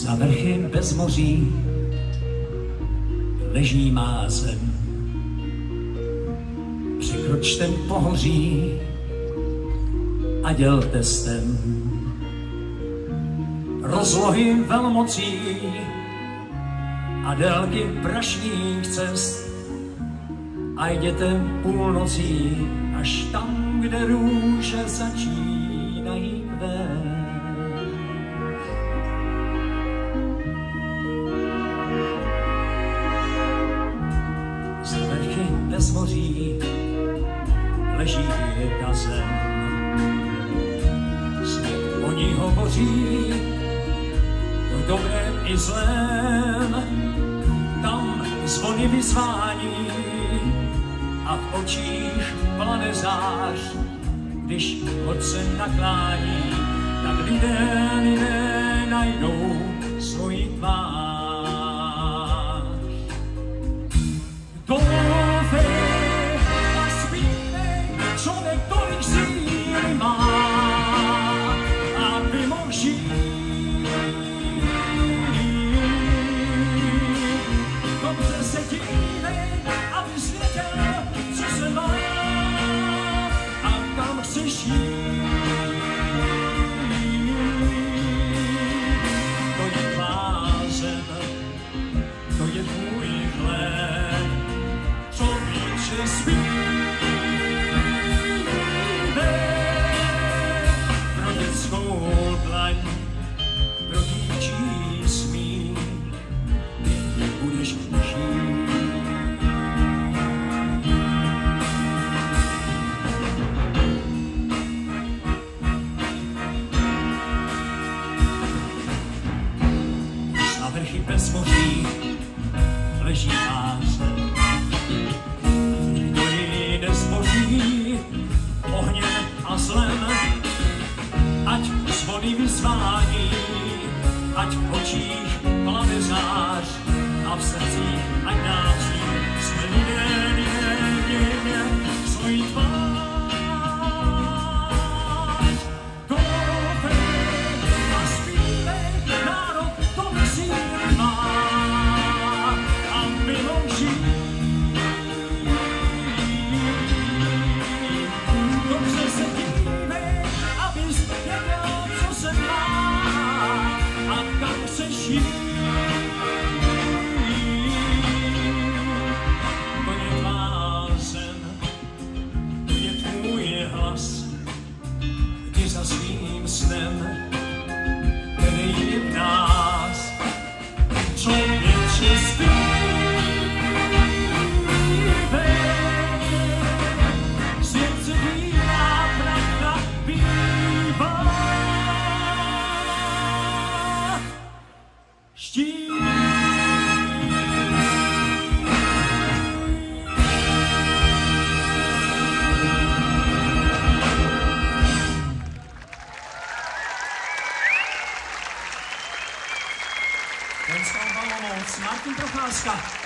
Za vrchy bez moří leží má zem. Překročte pohoří a dělte stem. Rozlohy velmocí a délky prašných cest a jděte půlnocí až tam, kde růže začínají kvést. Za vrchy bez moří leží jedna zem. Svět o ní hovoří v dobrém i zlém. Tam zvony vyzvání a v očích plane zář. Když noc se naklání, tak lidé najdou svoji tvář. Doufej a zpívej, člověk tolik síly má, aby mohl žít. Dobře se dívej, abys věděl, co se má a kam chceš jít. To je tvá zem, to je tvůj chléb, co více zpívej. Pro dětskou dlaň, pro dívčí smích, ty budeš žít. Na vrchy bez moří leží má zem. Kdo ji nezboří ohněm a zlem, ať zvony vyzvání, ať v očích plane zář a v srdcích ať náří. Jsme lidé, svojí tvář. Doufej a zpívej, národ tolik síly má, aby mohl žít. Dobře se dívej, abys věděl, co se má a kam chceš jít. To je tvá zem, to je tvůj hlas, kdy za svým snem který je v nás, člověče zpívej. Svět se dívá, pravda bývá štít. Martin Procházka.